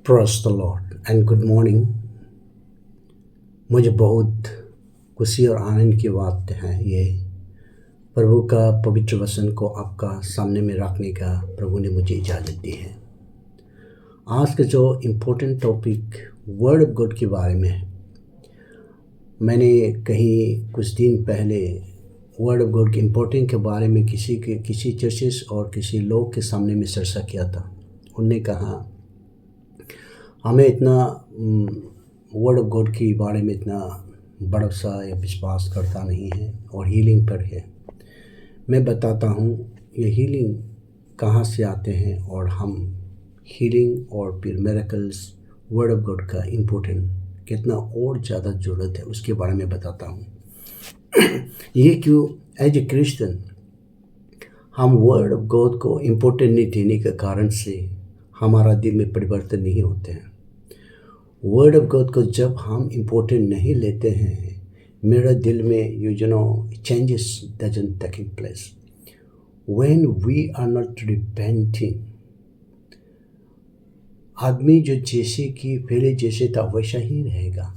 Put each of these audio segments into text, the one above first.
Praise the Lord and good morning. मुझे बहुत खुशी और आनंद की बात है ये प्रभु का पवित्र वचन को आपका सामने में रखने का प्रभु ने मुझे इजाज़त दी है। आज का जो important topic word of God के बारे में है। मैंने कहीं कुछ दिन पहले वर्ड ऑफ गॉड के इम्पोर्टेंट के बारे में किसी चर्चेस और किसी लोग के सामने में चर्चा किया था। उनने कहा हमें इतना वर्ड ऑफ गॉड के बारे में इतना भरोसा या विश्वास करता नहीं है और हीलिंग पर है। मैं बताता हूँ ये हीलिंग कहाँ से आते हैं और हम हीलिंग और फिर मिरेकल्स वर्ड ऑफ गॉड का इम्पोर्टेंट कितना और ज़्यादा ज़रूरत है उसके बारे में बताता हूँ। ये क्यों एज ए क्रिश्चियन हम वर्ड ऑफ गॉड को इम्पोर्टेंट नहीं देने के कारण से हमारा दिल में परिवर्तन नहीं होते हैं। वर्ड ऑफ गॉड को जब हम इम्पोर्टेंट नहीं लेते हैं, मेरा दिल में changes doesn't taking place when we are not repenting. आदमी जो जैसे कि पहले जैसे था वैसा ही रहेगा।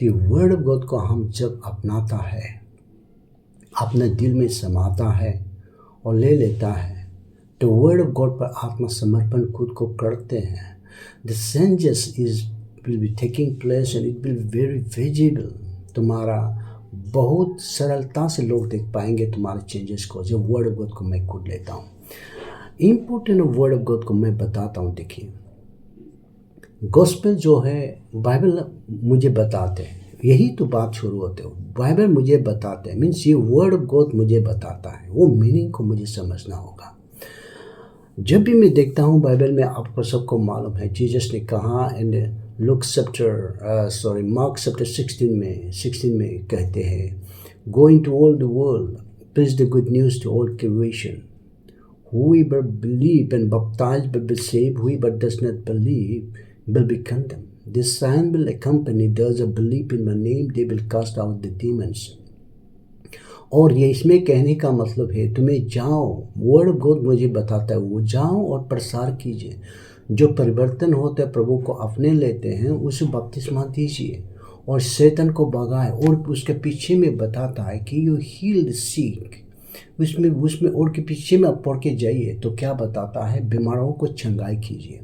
तो वर्ड ऑफ गॉड को हम जब अपनाता है, अपने दिल में समाता है और ले लेता है, तो वर्ड ऑफ गॉड पर आत्मसमर्पण खुद को करते हैं। The changes will be taking place and it will be very visible। तुम्हारा बहुत सरलता से लोग देख पाएंगे तुम्हारे चेंजेस को जब वर्ड ऑफ गॉड को मैं खुद लेता हूँ। इम्पोर्टेंट वर्ड ऑफ गॉड को मैं बताता हूँ। देखिए, गॉस्पेल जो है बाइबल मुझे बताते हैं, यही तो बात शुरू होते हो। बाइबल मुझे बताते हैं मीन्स ये वर्ड ऑफ गॉड मुझे बताता है, वो मीनिंग को मुझे समझना होगा। जब भी मैं देखता हूँ बाइबल में, आपको सबको मालूम है जीसस ने कहा इन मार्क चैप्टर 16 में कहते हैं, go into all the world, preach the good news to all creation, whoever believe and baptized will be saved, whoever does not believe will be condemned. This sign will accompany those who believe in my name, they will cast out the demons। और ये इसमें कहने का मतलब है तुम्हें जाओ, word of God मुझे बताता है, वो जाओ और प्रसार कीजिए। जो परिवर्तन होता है प्रभु को अपने लेते हैं उसे बपतिस्मा दीजिए और शैतान को भगाए। और उसके पीछे में बताता है कि यू हील द सिक, उसमें और के पीछे में आप पढ़ के जाइए तो क्या बताता है, बीमारों को चंगाई कीजिए।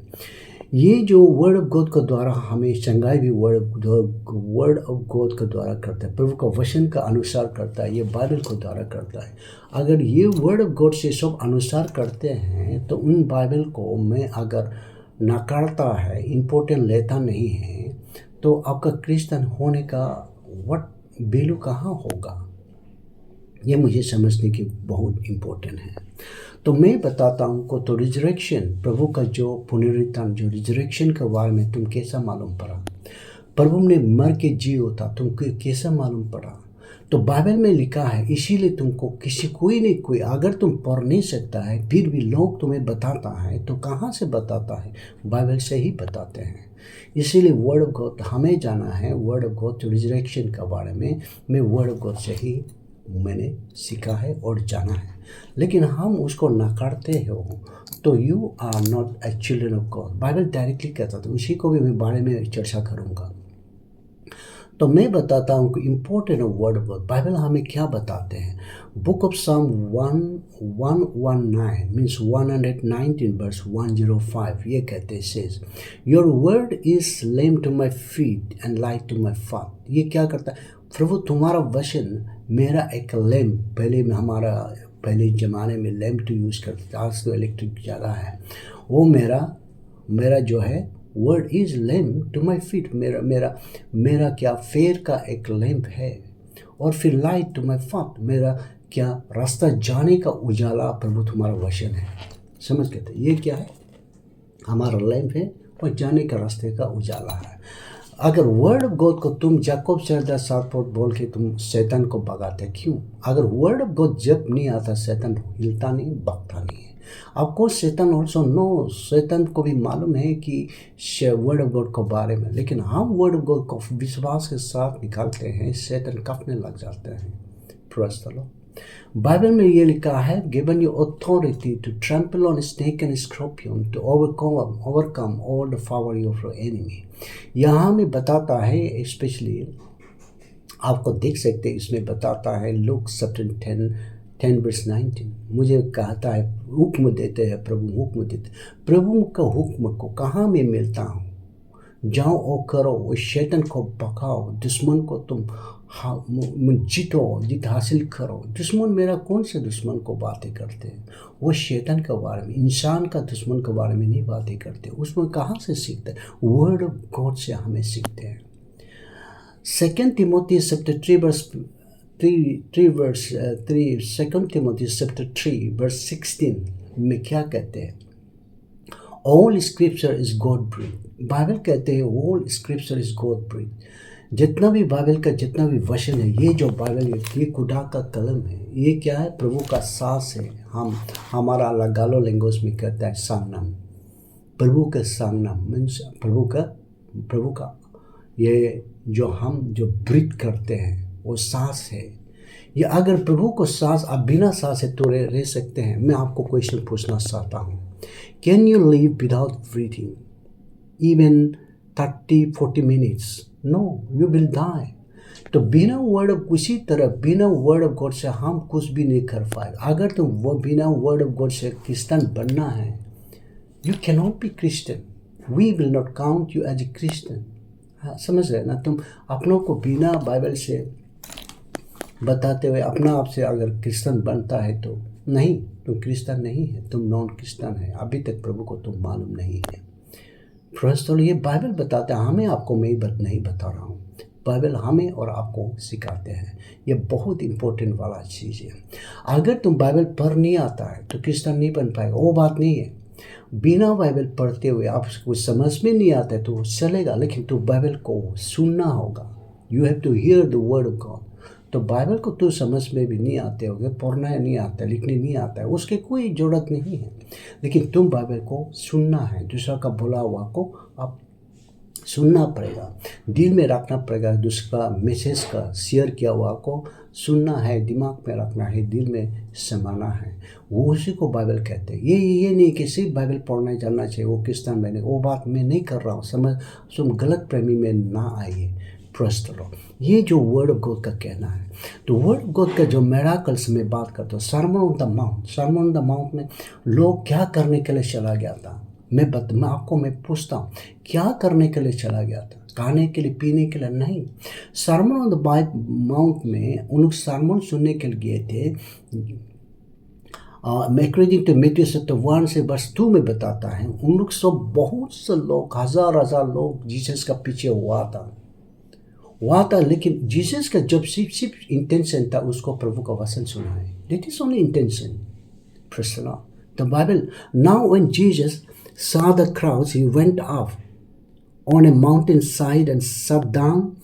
ये जो वर्ड ऑफ गॉड के द्वारा हमें चंगाई भी वर्ड ऑफ गॉड के द्वारा करता है, प्रभु का वचन का अनुसार करता है, ये बाइबल को द्वारा करता है। अगर ये वर्ड ऑफ गॉड से सब अनुसार करते हैं तो उन बाइबल को मैं अगर नकारता है, इम्पोर्टेंट लेता नहीं है, तो आपका क्रिश्चियन होने का व्हाट वैल्यू कहाँ होगा, ये मुझे समझने की बहुत इम्पोर्टेंट है। तो मैं बताता हूँ को तो रिजरेक्शन, प्रभु का जो पुनरुत्थान, जो रिजरेक्शन के बारे में तुम कैसा मालूम पड़ा, प्रभु ने मर के जी होता तुमको कैसा मालूम पड़ा। तो बाइबल में लिखा है, इसीलिए तुमको कोई अगर तुम पढ़ नहीं सकता है फिर भी लोग तुम्हें बताता है, तो कहाँ से बताता है, बाइबल से ही बताते हैं। इसीलिए वर्ड ऑफ गॉड हमें जाना है, वर्ड ऑफ गॉड रिजरेक्शन के बारे में मैं वर्ड ऑफ गॉड से ही मैंने सीखा है और जाना है। लेकिन हम उसको नकारते हो तो you are not a children of God. Bible directly कहता था, उसी को भी मैं बारे में चर्चा करूँगा। तो मैं बताता हूँ कि important of word of God, Bible हमें क्या बताते हैं। बुक ऑफ साम 119 मीन्स 119 वर्स 105 ये कहते हैं, says your word is lamp to my feet and light to my path. ये क्या करता है, प्रभु तुम्हारा वचन मेरा एक लैम्प, पहले ज़माने में लैम्प तो यूज़ करते थे, आज तो इलेक्ट्रिक ज़्यादा है, वो मेरा जो है word is lamp to my feet, मेरा क्या फेर का एक लैम्प है, और फिर लाइट टू माई पाथ, मेरा क्या रास्ता जाने का उजाला प्रभु तुम्हारा वचन है। समझ गए थे, ये क्या है, हमारा लैम्प है और जाने का रास्ते का उजाला है। अगर वर्ड ऑफ गॉड को तुम याकूब 4:7 बोल के तुम शैतान को भगाते, क्यों? अगर वर्ड ऑफ गॉड जब नहीं आता शैतान हिलता नहीं, भगता नहीं है। आपको शैतान ऑल्सो नो, शैतान को भी मालूम है कि वर्ड ऑफ गॉड के बारे में, लेकिन हम वर्ड ऑफ गॉड को विश्वास के साथ निकालते हैं, शैतान कांपने लग जाते हैं। Praise the Lord. बाइबल में ये लिखा है, given you authority to trample on snake and scorpion to overcome all the power of your enemy. यहाँ में बताता है, स्पेशली आपको देख सकते हैं, इसमें बताता है लूक 10:19, मुझे कहता है, हुक्म देते हैं प्रभु, हुक्म देते, प्रभु का हुक्म को कहाँ मैं मिलता हूँ, जाओ और करो, उस शैतान को भगाओ, दुश्मन को तुम जीतो, जीत हासिल करो। दुश्मन मेरा कौन से दुश्मन को बातें करते हैं, वो शैतान के बारे में, इंसान का दुश्मन के बारे में नहीं बातें करते। उसमें कहाँ से सीखते हैं? वर्ड ऑफ गॉड से हमें सीखते हैं। 2 Timothy chapter 3 verse 16 में क्या कहते हैं? All scripture is God breathed। Bible कहते हैं all scripture is God breathed। जितना भी बाइबल का जितना भी वचन है, ये जो बाइबल है, ये खुदा का कलम है। ये क्या है? प्रभु का सांस है। हमारा लगालो लैंग्वेज में कहता है सांगनाम, प्रभु का सांगनाम मीन्स प्रभु का ये जो हम जो ब्रीथ करते हैं वो सांस है। ये अगर प्रभु को सांस, आप बिना सांस है तो रह सकते हैं? मैं आपको क्वेश्चन पूछना चाहता हूँ, can you live without breathing even 30-40 minutes? No, you will die. तो बिना वर्ड ऑफ, किसी तरह बिना वर्ड ऑफ गॉड से हम कुछ भी नहीं कर पाएगा। अगर तुम वो बिना वर्ड ऑफ गॉड से क्रिश्चियन बनना है, you can not be Christian, we will not count you as a Christian. हाँ, समझ रहे ना? तुम अपनों को बिना बाइबल से बताते हुए अपना आप से अगर क्रिश्चियन बनता है तो नहीं, तुम क्रिश्चियन नहीं है, तुम नॉन क्रिश्चियन है। अभी तक प्रभु को तुम मालूम नहीं है। फर्स्ट तो ये बाइबल बताते हैं हमें, आपको मैं नहीं बता रहा हूँ। बाइबल हमें और आपको सिखाते हैं। ये बहुत इंपॉर्टेंट वाला चीज़ है। अगर तुम बाइबल पढ़ नहीं आता है तो क्रिश्चियन नहीं बन पाएगा, वो बात नहीं है। बिना बाइबल पढ़ते हुए आपको समझ में नहीं आता है तो चलेगा, लेकिन तो बाइबल को सुनना होगा। You have to hear the word of God. तो बाइबल को तो समझ में भी नहीं आते होगे, पढ़ना नहीं आता, लिखने नहीं आता है, उसके कोई ज़रूरत नहीं है। लेकिन तुम बाइबल को सुनना है, दूसरा का बोला हुआ को आप सुनना पड़ेगा, दिल में रखना पड़ेगा। दूसरा मैसेज का शेयर किया हुआ को सुनना है, दिमाग में रखना है, दिल में समाना है। वो उसी को बाइबल कहते हैं। ये नहीं कि सिर्फ बाइबल पढ़ना जानना चाहिए, वो क्रिश्चियन बने, वो बात मैं नहीं कर रहा हूँ। तुम गलत प्रेमी में ना आइए। प्रस्तुत ये जो वर्ड ऑफ गॉड का कहना है, तो वर्ड ऑफ गॉड का जो मिरेकल्स में बात करता हूँ, sermon on the mount, sermon on the mount में लोग क्या करने के लिए चला गया था? मैं पूछता हूँ, क्या करने के लिए चला गया था? खाने के लिए, पीने के लिए नहीं। सर्मन ऑन द माउंट में उन लोग सर्मन सुनने के लिए गए थे। अकॉर्डिंग टू मैथ्यू चैप्टर 1 से वर्स 2 में बताता है, उन लोग सब बहुत से लोग, हजार लोग जीसस का पीछे हुआ था। लेकिन जीसस का जब सिर्फ इंटेंशन था उसको प्रभु का वचन सुना है। That is only intention. Praise the Lord. The Bible, now when Jesus saw the crowds, he went off on a mountain side and sat down.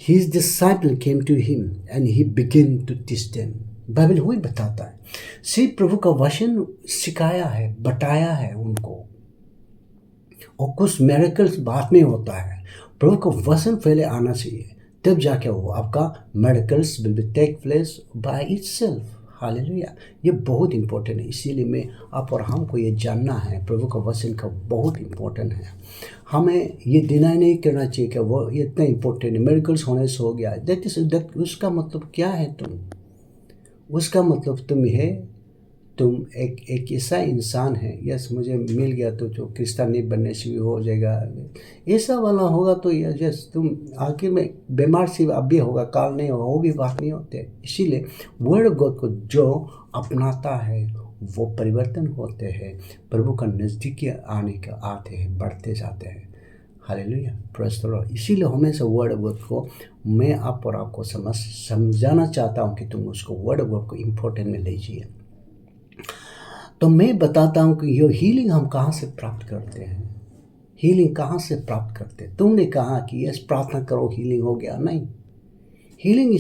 His disciple came to him and he began to teach them. Bible वही बताता है, सिर्फ प्रभु का वचन सिखाया है, बताया है उनको, और कुछ मिरेकल्स बाद में होता है। प्रभु का वचन पहले आना चाहिए, तब जाके वो आपका miracles will be take place by itself. Hallelujah. ये बहुत इंपॉर्टेंट है, इसीलिए मैं आप और हमको ये जानना है, प्रभु का वचन का बहुत इंपॉर्टेंट है। हमें ये डिनाई नहीं करना चाहिए कि वो ये इतना इंपॉर्टेंट है, मिरेकल्स होने से हो गया। दैट उसका मतलब क्या है? उसका मतलब तुम एक ऐसा इंसान है, यस मुझे मिल गया तो जो क्रिश्चियन नहीं बनने से भी हो जाएगा, ऐसा वाला होगा तो यस तुम आखिर में बीमार से अब भी होगा, काल नहीं होगा, वो भी बात नहीं होते। इसीलिए वर्ड ऑफ गॉड को जो अपनाता है वो परिवर्तन होते हैं, प्रभु का नज़दीकी आते हैं, बढ़ते जाते हैं। Hallelujah, praise the Lord. इसीलिए हमेशा वर्ड ऑफ गॉड को मैं आप और आपको समझाना चाहता हूँ कि तुम उसको वर्ड ऑफ गॉड को इम्पोर्टेंट में लीजिए। तो मैं बताता हूँ कि ये हीलिंग हम कहाँ से प्राप्त करते हैं। हीलिंग कहाँ से प्राप्त करते हैं? तुमने कहा कि यस प्रार्थना करो हीलिंग हो गया, नहीं। Healing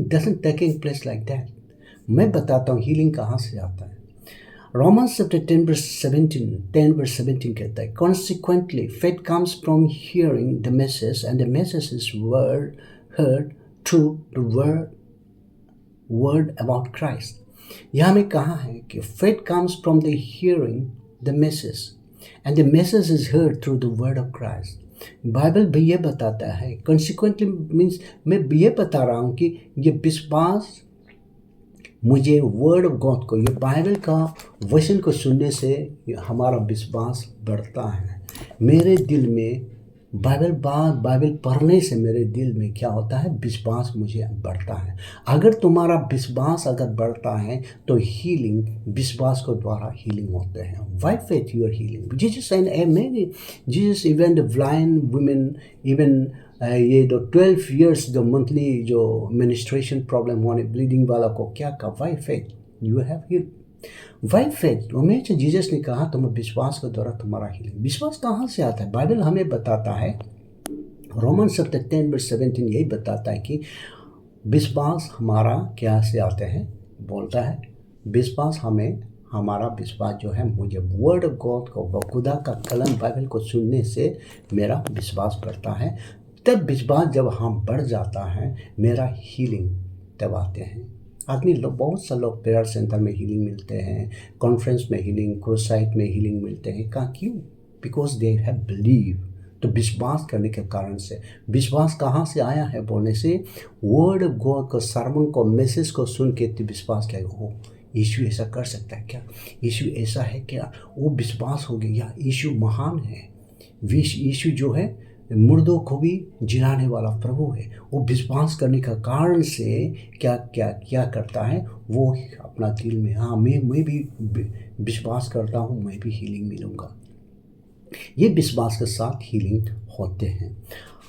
doesn't taking place like that. मैं बताता हूँ हीलिंग कहाँ से आता है। रोमन्स चैप्टर 10 verse 17 कहता है, consequently faith comes from hearing the message and the message is heard through the word about Christ. यहाँ में कहा है कि faith comes from the hearing the message and the message is heard through the word of Christ. Bible भी ये बताता है, consequently means मैं ये बता रहा हूँ कि ये विश्वास मुझे वर्ड ऑफ गॉड को, ये बाइबल का वचन को सुनने से हमारा विश्वास बढ़ता है। मेरे दिल में बाइबल पढ़ने से मेरे दिल में क्या होता है, विश्वास मुझे बढ़ता है। अगर तुम्हारा विश्वास अगर बढ़ता है तो हीलिंग विश्वास को द्वारा हीलिंग होते हैं। By faith you are healing. Jesus and many Jesus even the blind women, even ये जो 12 years जो मंथली जो मिनिस्ट्रेशन प्रॉब्लम होने ब्लीडिंग वाला को क्या कहा, by faith you have healed. By faith हमेशा जीसस ने कहा तुम विश्वास के द्वारा तुम्हारा हीलिंग। विश्वास कहाँ से आता है? बाइबल हमें बताता है, रोमन्स चैप्टर 10:17 यही बताता है कि विश्वास हमारा क्या से आते हैं, बोलता है विश्वास हमें, हमारा विश्वास जो है मुझे वर्ड ऑफ गॉड को, खुदा का कलम बाइबल को सुनने से मेरा विश्वास बढ़ता है। तब विश्वास जब हम बढ़ जाता है मेरा हीलिंग तब आते हैं। आदमी लोग, बहुत से लोग प्रेयर सेंटर में हीलिंग मिलते हैं, कॉन्फ्रेंस में हीलिंग, क्रूसाइड में हीलिंग मिलते हैं। कहाँ? क्यों? Because they have believe. तो विश्वास करने के कारण से, विश्वास कहाँ से आया है बोलने से, वर्ड ऑफ गॉड को, सरमन को, मैसेज को सुन के तो विश्वास क्या हो, यीशु ऐसा कर सकता है क्या, यीशु ऐसा है क्या, वो विश्वास हो गया। यीशु महान है, यीशु जो है मुर्दों को भी जिलाने वाला प्रभु है। वो विश्वास करने का कारण से क्या क्या क्या करता है, वो अपना दिल में, हाँ मैं भी विश्वास करता हूँ, मैं भी हीलिंग मिलूँगा। ये विश्वास के साथ हीलिंग होते हैं।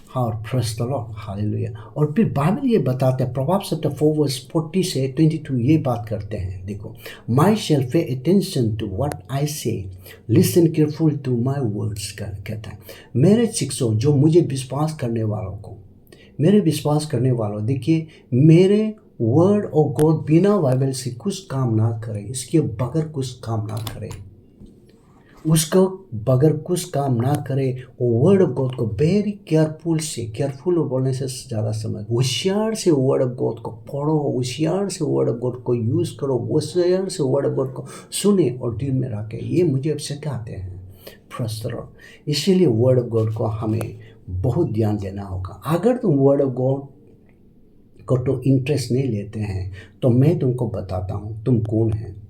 हाँ, और प्रेज़ द लॉर्ड, हालेलुया। और फिर बाइबल ये बताते हैं, प्रोवर्ब्स चैप्टर 4:40 से 22 ये बात करते हैं। देखो, माई शैल pay attention to what I say, listen careful to my words, कहता है मेरे शिक्षकों, जो मुझे विश्वास करने वालों को, मेरे विश्वास करने वालों, देखिए मेरे वर्ड और गॉड बिना बाइबल से कुछ काम ना करे, इसके बगैर कुछ काम ना करे, उसको बगैर कुछ काम ना करे। वो वर्ड ऑफ गॉड को वेरी केयरफुल से, केयरफुल बोलने से ज़्यादा समझ, होशियार से वर्ड ऑफ गॉड को पढ़ो, होशियार से वर्ड ऑफ गॉड को यूज़ करो, होशियार से वर्ड ऑफ गॉड को सुने और दिल में रखे। ये मुझे अब सिखाते हैं प्रेज़ द लॉर्ड। इसीलिए वर्ड ऑफ गॉड को हमें बहुत ध्यान देना होगा। अगर तुम वर्ड ऑफ गॉड को तो इंटरेस्ट नहीं लेते हैं तो मैं तुमको बताता हूँ तुम कौन है,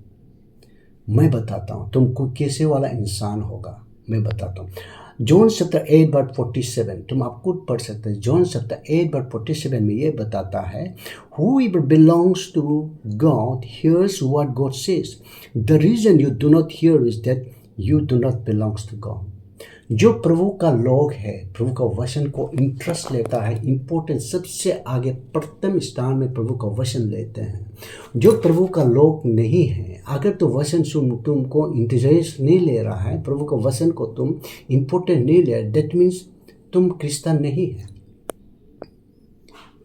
मैं बताता हूँ तुमको कैसे वाला इंसान होगा, मैं बताता हूँ। जॉन चैप्टर 8:47 तुम आप खुद पढ़ सकते हैं। जॉन चैप्टर 8:47 में ये बताता है, whoever belongs to God hears what God says. The reason you do not hear is that you do not belong to God. जो प्रभु का लोग है, प्रभु का वचन को इंटरेस्ट लेता है, इम्पोर्टेंट सबसे आगे प्रथम स्थान में प्रभु का वचन लेते हैं। जो प्रभु का लोग नहीं है, अगर तो वचन सुन तुमको इंटरेस्ट नहीं ले रहा है, प्रभु का वचन को तुम इम्पोर्टेंट नहीं ले, दैट मीन्स तुम क्रिश्चियन नहीं है।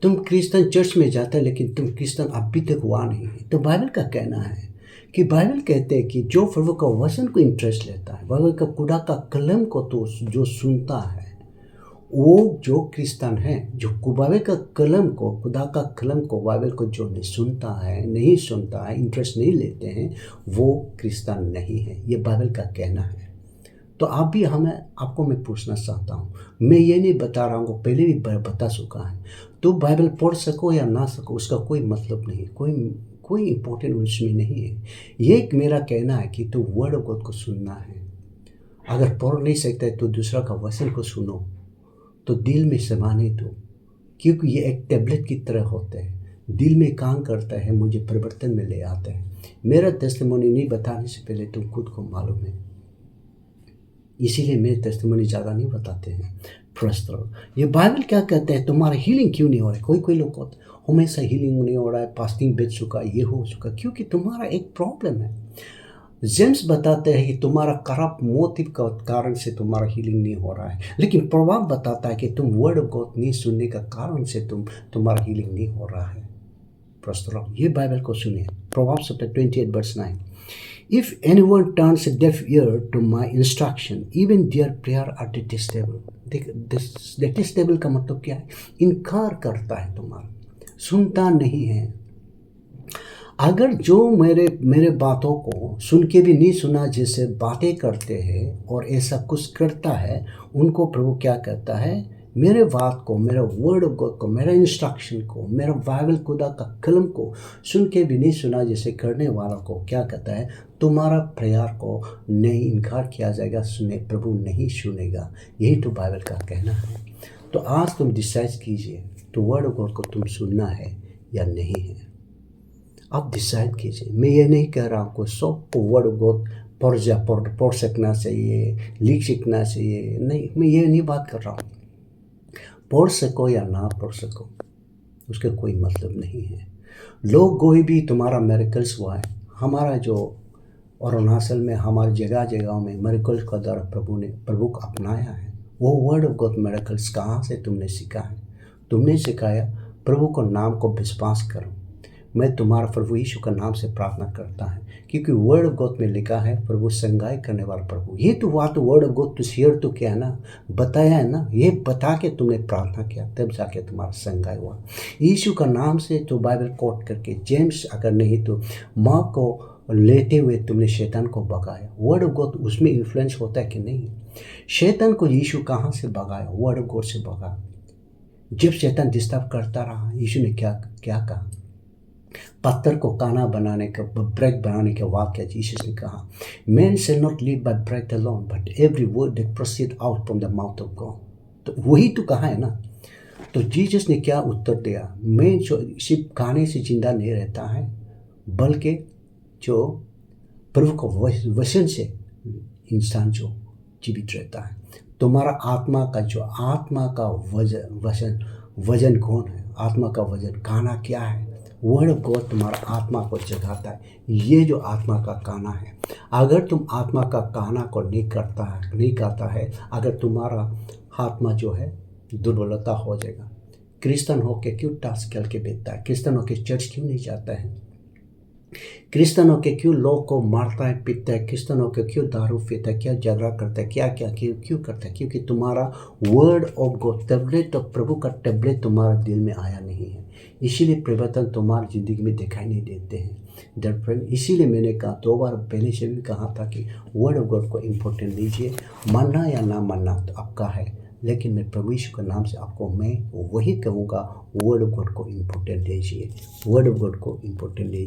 तुम क्रिश्चियन चर्च में जाता है लेकिन तुम क्रिश्चियन अभी तक हुआ नहीं है। तो बाइबल का कहना है कि बाइबल कहते हैं कि जो प्रभु का वचन को इंटरेस्ट लेता है, बाइबल का खुदा का कलम को तो जो सुनता है, वो जो क्रिश्चियन है, जो बाइबल का कलम को, खुदा का कलम को, बाइबल को जो नहीं सुनता है, इंटरेस्ट नहीं लेते हैं, वो क्रिश्चियन नहीं है। ये बाइबल का कहना है। तो आप भी आपको मैं पूछना चाहता हूँ, मैं ये नहीं बता रहा हूँ, पहले भी बता चुका है। तो बाइबल पढ़ सको या ना सको उसका कोई मतलब नहीं, कोई इम्पोर्टेंट उसमें नहीं है। ये मेरा कहना है कि तो वर्ड ऑफ गॉड को सुनना है। अगर पढ़ नहीं सकता है तो दूसरा का वचन को सुनो, तो दिल में समाने दो, क्योंकि ये एक टैबलेट की तरह होते हैं, दिल में काम करता है, मुझे परिवर्तन में ले आता है। मेरा टेस्टिमोनी नहीं बताने से पहले तुम खुद को मालूम है, इसीलिए मेरे टेस्टिमोनी ज़्यादा नहीं बताते हैं। Praise the Lord. ये बाइबल क्या कहते हैं, तुम्हारा हीलिंग क्यों नहीं हो रहा है? कोई लोग कहते हमेशा हीलिंग नहीं हो रहा है, फास्टिंग बेच चुका, ये हो चुका, क्योंकि तुम्हारा एक प्रॉब्लम है। जेम्स बताते हैं कि तुम्हारा करप्ट मोटिव का कारण से तुम्हारा हीलिंग नहीं हो रहा है, लेकिन प्रभाव बताता है कि तुम वर्ड ऑफ गॉड नहीं सुनने का कारण से तुम्हारा हीलिंग नहीं हो रहा है। Praise the Lord. ये बाइबल को सुनिए, proverbs chapter 28:9। If anyone turns a deaf ear to my instruction, even their prayer are detestable. detestable का मतलब क्या है? इनकार करता है, तुम्हारा सुनता नहीं है, अगर जो मेरे मेरे बातों को सुन के भी नहीं सुना, जैसे बातें करते हैं और ऐसा कुछ करता है, उनको प्रभु क्या कहता है, मेरे बात को, मेरा वर्ड ऑफ गॉड को, मेरा इंस्ट्रक्शन को, मेरा बाइबल खुदा का कलम को सुन के भी नहीं सुना जैसे करने वाला को क्या कहता है, तुम्हारा प्रेयर को नहीं इनकार किया जाएगा, सुने प्रभु नहीं सुनेगा। यही तो बाइबल का कहना है। तो आज तुम डिसाइड कीजिए तो वर्ड ऑफ गॉड को तुम सुनना है या नहीं है। आप डिसाइड कीजिए। मैं ये नहीं कह रहा हूँ कि सबको वर्ड ऑफ गॉड पढ़ सकना चाहिए, लिख सीखना चाहिए, नहीं, मैं ये नहीं बात कर रहा हूँ। पढ़ सको या ना पढ़ सको उसका कोई मतलब नहीं है। लोग कोई भी तुम्हारा मेरिकल्स हुआ है, हमारा जो अरुणाचल में हमारी जगह जगहों में मेरिकल्स का द्वारा प्रभु को अपनाया है, वो वर्ड ऑफ गॉड मेरिकल्स कहाँ से तुमने सीखा है? तुमने सिखाया प्रभु को नाम को विश्वास करो। मैं तुम्हारा प्रभु यीशु का नाम से प्रार्थना करता है, क्योंकि वर्ड ऑफ गॉड में लिखा है प्रभु संगाई करने वाला प्रभु। ये तो बात वर्ड ऑफ गॉड तो शेयर तो किया ना, बताया है ना, ये बता के तुमने प्रार्थना किया, तब जाके तुम्हारा संगाई हुआ यीशु का नाम से। तो बाइबल कोट करके जेम्स, अगर नहीं तो माँ को लेते हुए तुमने शैतान को भगाया। वर्ड ऑफ गॉड उसमें इन्फ्लुएंस होता है कि नहीं? शैतान को यीशु कहाँ से भगाया? वर्ड ऑफ गॉड से भगा। जब शैतान डिस्टर्ब करता रहा, यीशु ने क्या क्या कहा? पत्थर को काना बनाने का, ब्रेड बनाने के वाक्य जीसस ने कहा, man shall not live by bread alone but every word that proceed out from the mouth of God. तो वही तो कहा है ना। तो जीसस ने क्या उत्तर दिया? मैं जो सिर्फ खाने से जिंदा नहीं रहता है, बल्कि जो प्रभु को वचन से इंसान जो जीवित रहता है। तुम्हारा आत्मा का जो आत्मा का वजन कौन है? आत्मा का वजन खाना क्या है? वर्ड ऑफ गॉड तुम्हारा आत्मा को जगाता है। ये जो आत्मा का खाना है, अगर तुम आत्मा का खाना को नहीं करता है, अगर तुम्हारा आत्मा जो है दुर्बलता हो जाएगा। क्रिश्चियन होके क्यों टास्क खेल के बैठता है? क्रिश्चियन होके चर्च क्यों नहीं जाता है? क्रिश्चियन होके क्यों लोग को मारता है, पीटता है? क्रिश्चियन होके क्यों दारू पीता है, क्या झगड़ा करता है, क्या क्या क्यों करता है? क्योंकि तुम्हारा word of God tablet of प्रभु का टेबलेट तुम्हारा दिल में आया नहीं है। इसीलिए परिवर्तन तुम्हारी ज़िंदगी में दिखाई नहीं देते हैं। डियर फ्रेंड, इसीलिए मैंने कहा 2 बार पहले से भी कहा था कि वर्ड ऑफ गॉड को इम्पोर्टेंट लीजिए। मानना या ना मानना तो आपका है, लेकिन मैं प्रभु यीशु के नाम से आपको मैं वही कहूँगा, वर्ड ऑफ गॉड को इम्पोर्टेंट लीजिए। वर्ड ऑफ गॉड को इम्पोर्टेंट लीजिए।